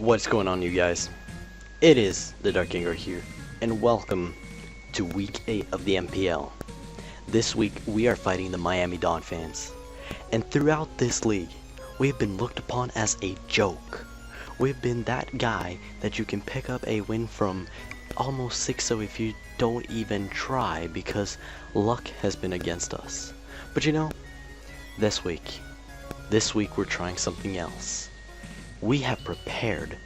What's going on, you guys? It is the Dark Gengar here, and welcome to Week 8 of the MPL. This week, we are fighting the Miami Donphans, and throughout this league, we've been looked upon as a joke. We've been that guy that you can pick up a win from almost 6-0 if you don't even try, because luck has been against us. But you know, this week we're trying something else. We have prepared.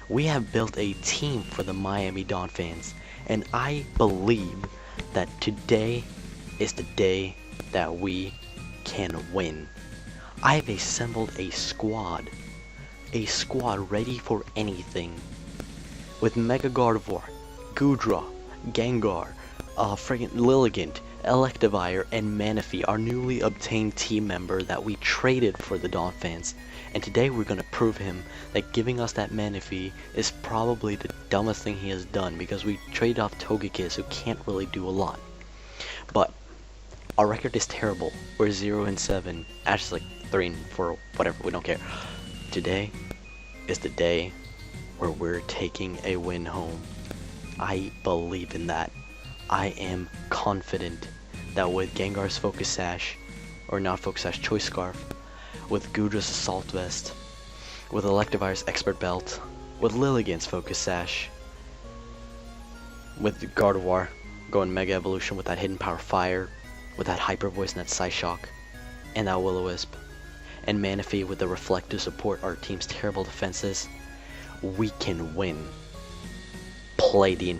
We have built a team for the Miami Donphans, and I believe that today is the day that we can win. I have assembled a squad ready for anything. With Mega Gardevoir, Goodra, Gengar, friggin' Lilligant, Electivire, and Manaphy, our newly obtained team member that we traded for the Donphans. And today we're gonna prove him that giving us that Manaphy is probably the dumbest thing he has done, because we traded off Togekiss, who can't really do a lot. But our record is terrible. We're 0-7. Ash is like 3-4, whatever, we don't care. Today is the day where we're taking a win home. I believe in that. I am confident that with Gengar's Focus Sash, or not Focus Sash, Choice Scarf, with Goodra's Assault Vest, with Electivire's Expert Belt, with Lilligant's Focus Sash, with Gardevoir going Mega Evolution with that Hidden Power Fire, with that Hyper Voice and that Psyshock, and that Will-O-Wisp, and Manaphy with the Reflect to support our team's terrible defenses, we can win. Play the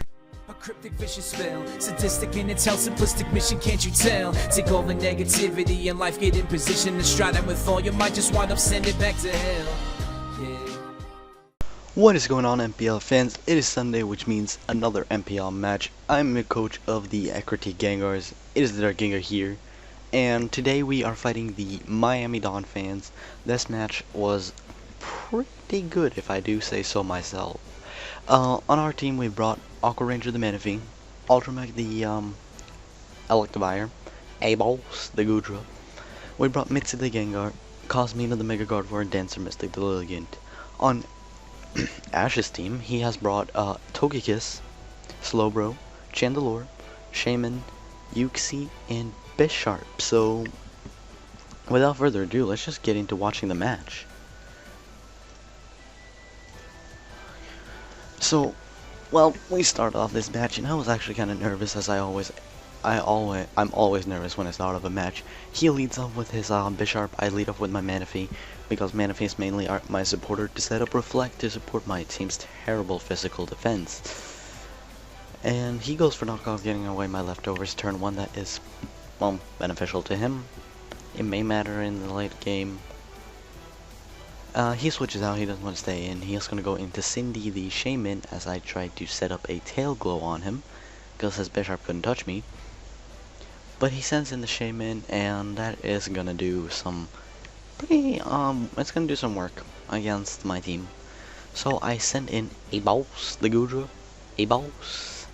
a cryptic vicious spell, sadistic in its hell, simplistic mission, can't you tell? Take all the negativity in life, get in position to stride it with all your might, just wind up send it back to hell. Yeah. What is going on, MPL fans? It is Sunday, which means another MPL match. I'm the coach of the Ecruteak Gengars. It is the Dark Gengar here, and today we are fighting the Miami Donphans. This match was pretty good, if I do say so myself. On our team, we brought Aqua Ranger the Manaphy, Ultramag the Electivire, Abos the Goodra. We brought Mitzi the Gengar, Cosmina the Mega Gardevoir, and Dancer Mystic the Lilligant. On Ash's team, he has brought Togekiss, Slowbro, Chandelure, Shaman, Uxie, and Bisharp. So, without further ado, let's just get into watching the match. So, well, we start off this match, and I was actually kind of nervous, as I'm always nervous when I start off a match. He leads off with his Bisharp. I lead off with my Manaphy, because Manaphy is mainly my supporter to set up Reflect to support my team's terrible physical defense. And he goes for knockoff, getting away my leftovers turn 1. That is, well, beneficial to him. It may matter in the late game. He switches out, he doesn't want to stay in. He's going to go into Cindy the Shaman as I try to set up a Tail Glow on him, because his Bisharp couldn't touch me. But he sends in the Shaman, and that is going to do some pretty, it's going to do some work against my team. So I send in a Boss, the Goodra, a Boss.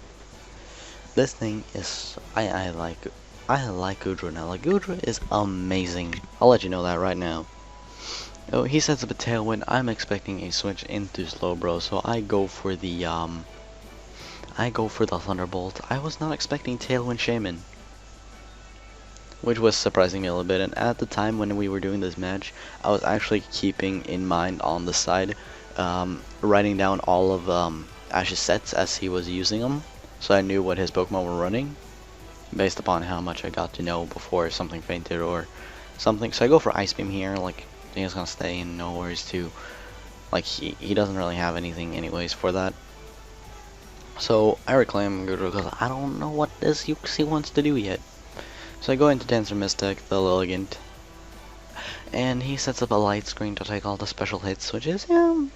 This thing is, I like Goodra now. Like, Goodra is amazing. I'll let you know that right now. Oh, he sets up a Tailwind. I'm expecting a switch into Slowbro, so I go for the Thunderbolt. I was not expecting Tailwind Shaman, which was surprising me a little bit. And at the time when we were doing this match, I was actually keeping in mind on the side, writing down all of Ash's sets as he was using them, so I knew what his Pokemon were running, based upon how much I got to know before something fainted or something. So I go for Ice Beam here, like, he's gonna stay in, no worries too. Like, he doesn't really have anything anyways for that. So I reclaim Goodra because I don't know what this Uxie wants to do yet. So I go into Dancer Mystic, the Lilligant, and he sets up a light screen to take all the special hits, which is, yeah,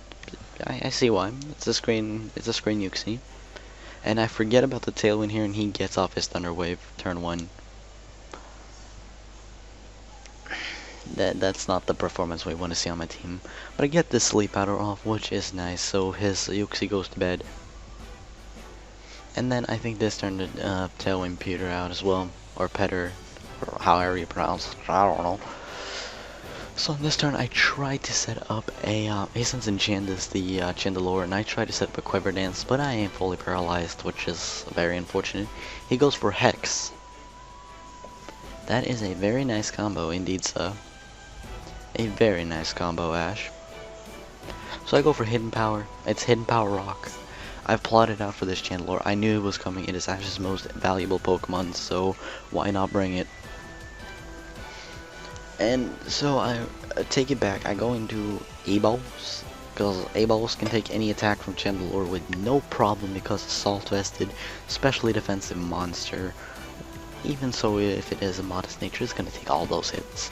I see why. It's a screen Uxie. And I forget about the Tailwind here, and he gets off his Thunder Wave turn 1. That's not the performance we want to see on my team. But I get the Sleep Powder off, which is nice, so his Uxie goes to bed. And then I think this turned Tailwind Peter out as well, or Petter, or however you pronounce it, I don't know. So on this turn, I tried to set up a, since enchant is the Chandelure, and I tried to set up a Quiver Dance, but I am fully paralyzed, which is very unfortunate. He goes for Hex. That is a very nice combo, indeed, sir. A very nice combo, Ash. So I go for Hidden Power. It's Hidden Power Rock. I've plotted out for this Chandelure. I knew it was coming. It is Ash's most valuable Pokemon, so why not bring it? And so I take it back. I go into A-Balls, because A-Balls can take any attack from Chandelure with no problem because it's Salt Vested, specially defensive monster. Even so, if it is a modest nature, it's going to take all those hits.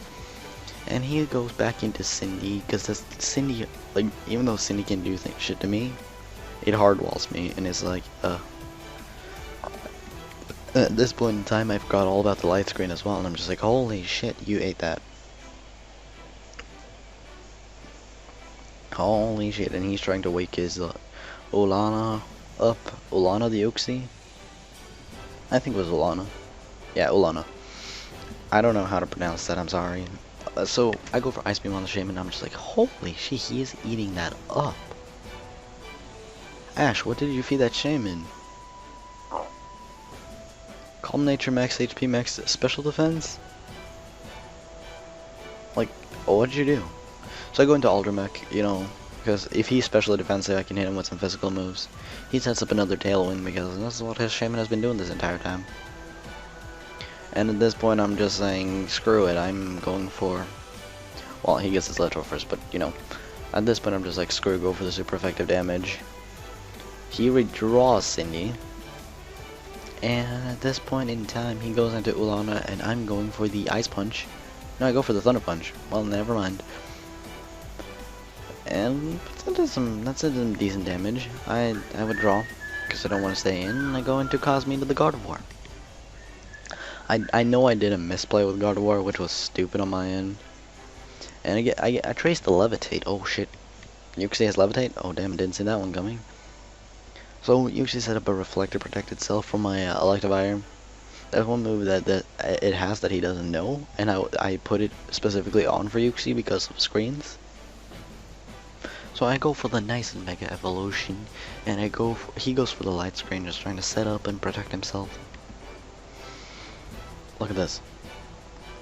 And he goes back into Cindy, because Cindy, like, even though Cindy can do shit to me, it hardwalls me, and it's like, at this point in time, I forgot all about the light screen as well, and I'm just like, holy shit, you ate that. Holy shit, and he's trying to wake his Olana up. Olana the Uxie? I think it was Olana. Yeah, Olana. I don't know how to pronounce that, I'm sorry. So, I go for Ice Beam on the Shaman, and I'm just like, holy shit, he is eating that up. Ash, what did you feed that Shaman? Calm Nature, Max HP, Max Special Defense? Like, what did you do? So I go into Aldramech, you know, because if he's specially defensive, I can hit him with some physical moves. He sets up another Tailwind because that's what his Shaman has been doing this entire time. And at this point, I'm just saying, screw it, I'm going for... Well, he gets his Electro first, but, you know, at this point, I'm just like, screw it, go for the super effective damage. He redraws Cindy. And at this point in time, he goes into Ulana, and I'm going for the Ice Punch. No, I go for the Thunder Punch. Well, never mind. And that does some decent damage. I withdraw because I don't want to stay in. And I go into Cosme to the Gardevoir. I know I did a misplay with Gardevoir, which was stupid on my end. And I traced the Levitate. Oh shit! Uxie has Levitate. Oh damn! I didn't see that one coming. So Uxie set up a Reflector Protect itself from my Electivire. That's one move that it has that he doesn't know, and I put it specifically on for Uxie because of screens. So I go for the nice and Mega Evolution, and he goes for the Light Screen, just trying to set up and protect himself. Look at this.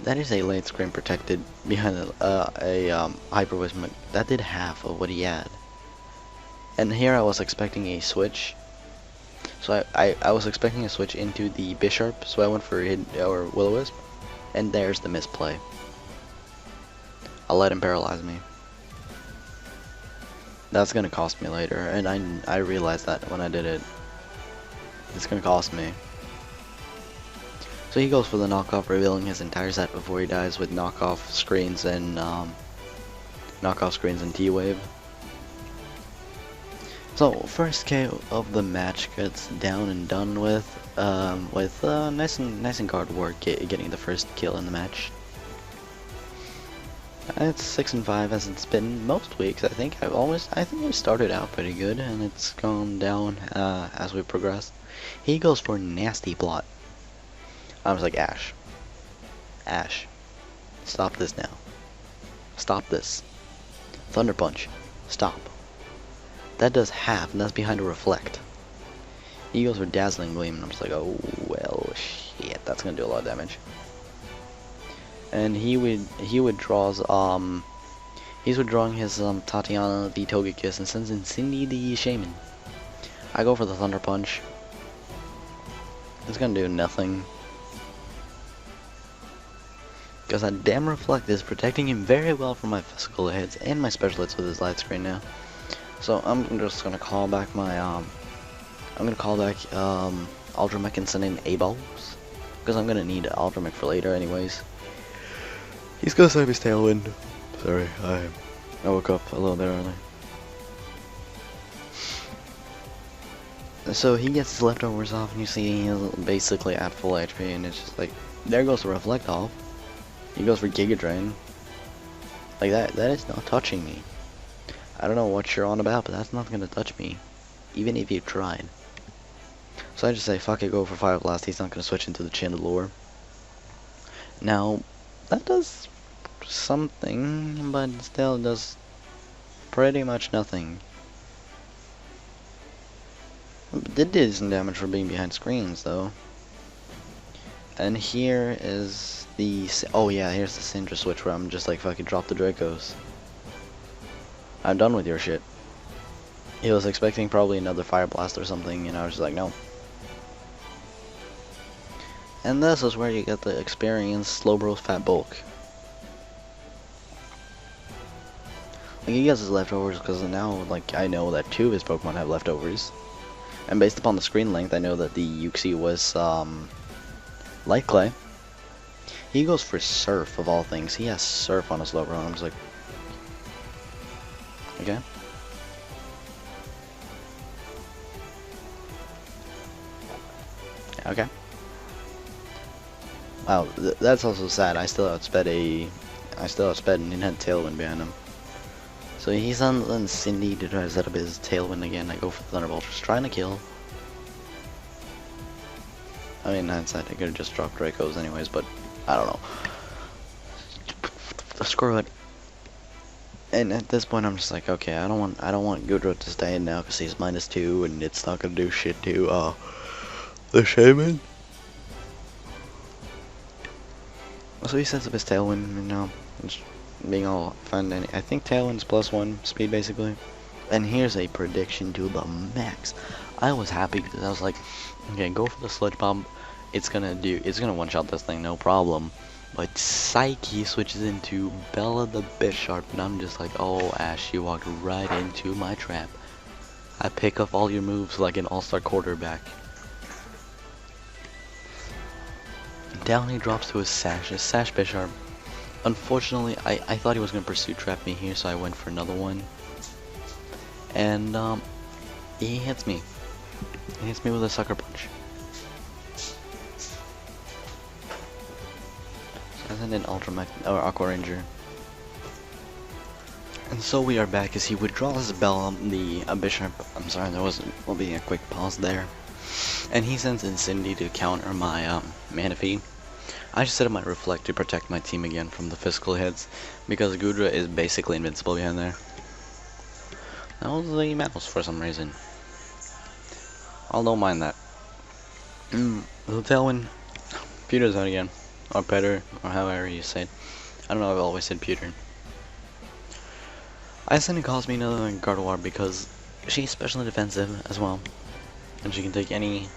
That is a Light Screen protected behind a Hyper Wisdom. That did half of what he had. And here I was expecting a switch. So I was expecting a switch into the Bisharp, so I went for Will-O-Wisp, and there's the misplay. I'll let him paralyze me. That's gonna cost me later, and I realized that when I did it. It's gonna cost me. So he goes for the knockoff, revealing his entire set before he dies with knockoff screens and T-Wave. So first KO of the match gets down and done with nice and Gardevoir getting the first kill in the match. It's 6-5 as it's been most weeks. I think we started out pretty good, and it's gone down as we progressed. He goes for Nasty Plot. I was like, Ash, stop this now. Stop this. Thunder Punch, stop. That does half, and that's behind a Reflect. He goes for Dazzling Gleam, and I'm just like, oh well, shit, that's gonna do a lot of damage. And he withdraws he's withdrawing his Tatiana the Togekiss and sends in Cindy the Shaman. I go for the Thunder Punch. It's gonna do nothing. Because that damn Reflect is protecting him very well from my physical hits and my special hits with his Light Screen now. So I'm just gonna call back my Aldramech and send in A-Balls. Because I'm gonna need Aldramech for later anyways. He's gonna save his Tailwind. Sorry, I woke up a little bit early. So he gets his leftovers off, and you see he's basically at full HP, and it's just like, there goes the Reflect off. He goes for Giga Drain. Like that is not touching me. I don't know what you're on about, but that's not gonna touch me. Even if you tried. So I just say, fuck it, go for Fire Blast. He's not gonna switch into the Chandelure. Now, that does something, but still does pretty much nothing. Did do some damage for being behind screens, though. And here is the... Oh yeah, here's the Syndra switch where I'm just like, fucking drop the Dracos. I'm done with your shit. He was expecting probably another Fire Blast or something, and I was just like, no. And this is where you get the experience Slowbro's Fat Bulk. Like, he gets his leftovers because now, like, I know that 2 of his Pokemon have leftovers. And based upon the screen length, I know that the Uxie was, Light Clay. He goes for Surf, of all things. He has Surf on his Slowbro, and I'm just like... Okay. Okay. Wow, that's also sad. I still outsped and he had Tailwind behind him. So he's on Cindy to try to set up his Tailwind again. I go for the Thunderbolt, just trying to kill. I mean, in hindsight, I could have just dropped Dracos anyways, but I don't know. Screw it. And at this point, I'm just like, okay, I don't want Goodrow to stay in now because he's -2 and it's not gonna do shit to the Shaman. So he sets up his Tailwind, you know, just being all fun. And I think Tailwind's +1 speed basically. And here's a prediction to the max. I was happy because I was like, okay, go for the Sludge Bomb. It's gonna one-shot this thing, no problem. But Psyche switches into Bella the Bisharp, and I'm just like, oh Ash, you walked right into my trap. I pick up all your moves like an all-star quarterback. Down he drops to his Sash Bisharp. Unfortunately, I thought he was gonna pursue trap me here, so I went for another one. And he hits me. He hits me with a Sucker Punch. So I send an or Aqua Ranger. And so we are back as he withdraws his Bell, the Bisharp. I'm sorry, will be a quick pause there. And he sends in Cindy to counter my Manaphy. I just set up my Reflect to protect my team again from the physical hits, because Goodra is basically invincible behind there. That was the mouse for some reason. I don't mind that. The Tailwind, Pewter's out again, or Petter, or however you say it. I don't know, I've always said Pewter. I send Cosme another Gardevoir because she's specially defensive as well, and she can take any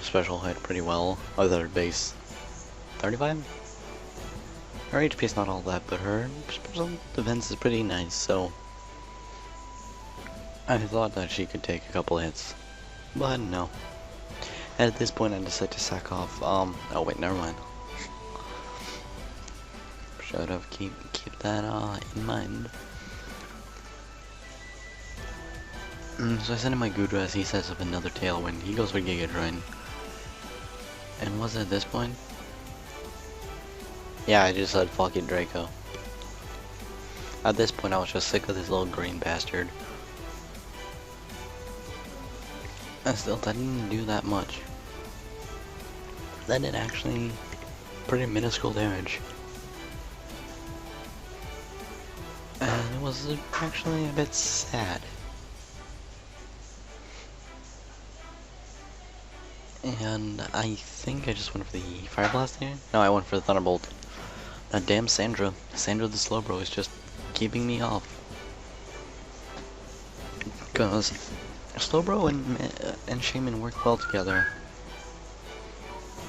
special hit pretty well. Other base 35. Her HP is not all that, but her special defense is pretty nice, so I thought that she could take a couple hits, but no. And at this point, I decided to sack off. Oh wait, never mind. Should have keep that in mind. So I send him my Goodra as he sets up another Tailwind. He goes for Giga Drain. And was it at this point? Yeah, I just said fucking Draco. At this point, I was just sick of this little green bastard. And still, that didn't do that much. That did actually pretty minuscule damage. And it was actually a bit sad. And I think I just went for the Fire Blast here. No, I went for the Thunderbolt. That damn Sandra the Slowbro is just keeping me off. Because Slowbro and Shaman work well together.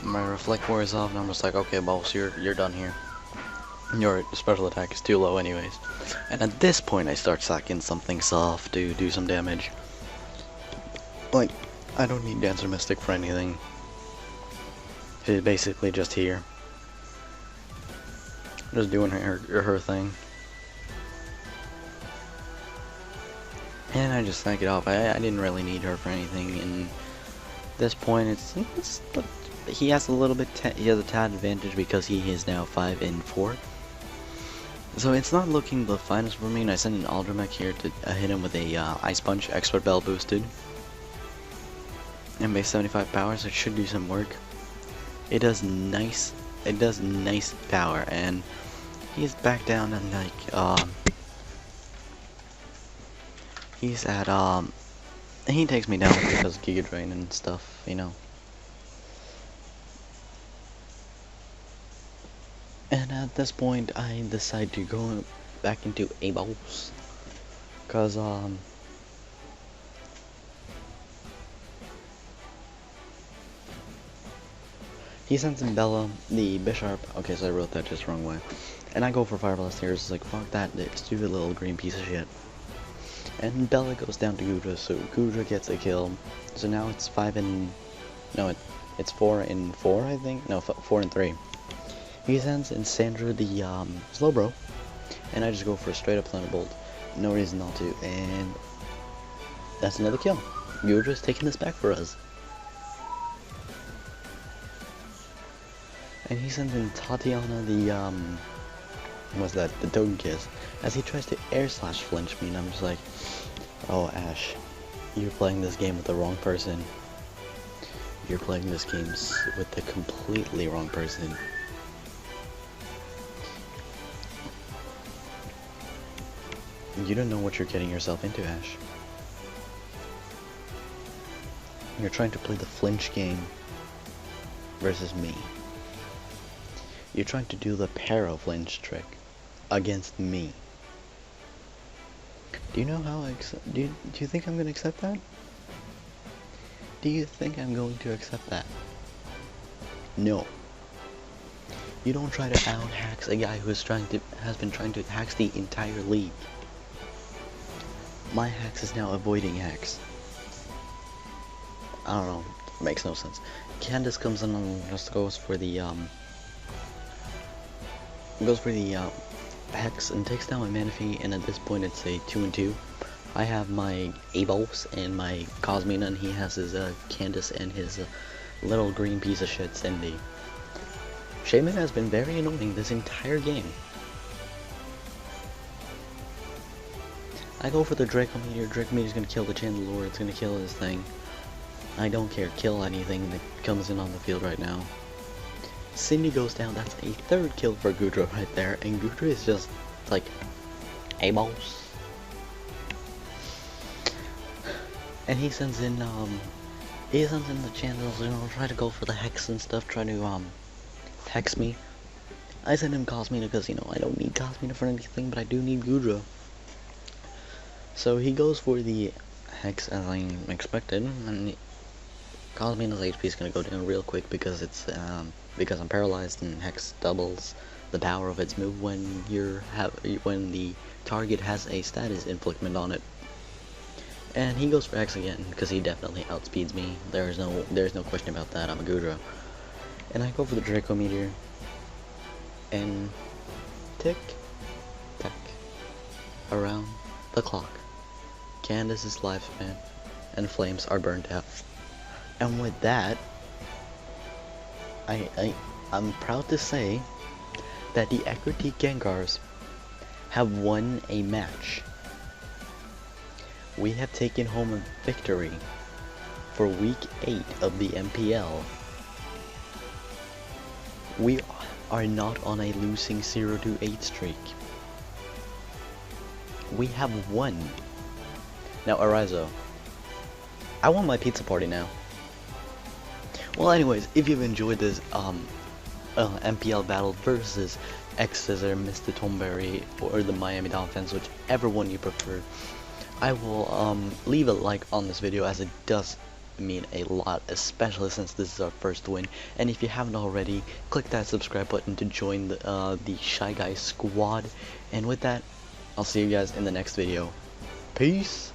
My Reflect wears off, and I'm just like, okay, boss, you're done here. Your special attack is too low, anyways. And at this point, I start sacking something soft to do some damage. Like, I don't need Dancer Mystic for anything. She's basically just here. Just doing her thing. And I just sack it off. I didn't really need her for anything. And at this point, he has a little bit. He has a tad advantage because he is now 5-4. So it's not looking the finest for me. And I send an Aldramech here to hit him with a Ice Punch, Expert Bell boosted. And base 75 power, so it should do some work. It does nice it does nice power, and he's back down and like he's at he takes me down because of Giga Drain and stuff, you know. And at this point I decide to go back into A-Balls, cause he sends in Bella, the Bishop. Okay, so I wrote that just wrong way. And I go for Fire Blast here. It's like, fuck that stupid little green piece of shit. And Bella goes down to Gudra, so Gudra gets a kill. So now it's 5 and... No, it's 4 and 4, I think? No, 4 and 3. He sends in Sandra the Slowbro. And I just go for a straight up Thunderbolt. No reason not to. And that's another kill. Gudra's taking this back for us. And he sends in Tatiana the, what's that, the Token Kiss, as he tries to air slash flinch me, and I'm just like, oh Ash, you're playing this game with the wrong person. You're playing this game with the completely wrong person. You don't know what you're getting yourself into, Ash. You're trying to play the flinch game versus me. You're trying to do the Paro flinch trick against me. Do you know how do you think I'm gonna accept that? Do you think I'm going to accept that? No. You don't try to out-hacks a guy who has been trying to hacks the entire league. My hacks is now avoiding hacks. I don't know, it makes no sense. Candace comes in and just goes for the Hex and takes down my Manaphy, and at this point it's a 2 and 2. I have my A-Balls and my Cosmina, and he has his Candace and his little green piece of shit Cindy. Shaman has been very annoying this entire game. I go for the Draco Meteor. Draco Meteor's gonna kill the Chandelure, it's gonna kill his thing. I don't care, kill anything that comes in on the field right now. Cindy goes down, that's a 3rd kill for Gudra right there, and Gudra is just like A-Balls. And he sends in the Chandels, you know, try to go for the Hex and stuff, try to hex me. I send him Cosmina because, you know, I don't need Cosmina for anything, but I do need Gudra. So he goes for the Hex as I expected, and Cosmina's HP is gonna go down real quick because it's because I'm paralyzed, and Hex doubles the power of its move when when the target has a status inflictment on it. And he goes for Hex again because he definitely outspeeds me. There's no question about that. I'm a Gudra. And I go for the Draco Meteor. And tick tack around the clock, Candace's lifespan and flames are burnt out. And with that, I'm proud to say that the Ecruteak Gengars have won a match. We have taken home a victory for week 8 of the MPL. We are not on a losing 0-8 streak. We have won. Now, Arizo, I want my pizza party now. Well, anyways, if you've enjoyed this MPL battle versus X-Scissor, Mr. Tomberry, or the Miami Donphans, whichever one you prefer, I will leave a like on this video, as it does mean a lot, especially since this is our first win. And if you haven't already, click that subscribe button to join the Shy Guys squad. And with that, I'll see you guys in the next video. Peace!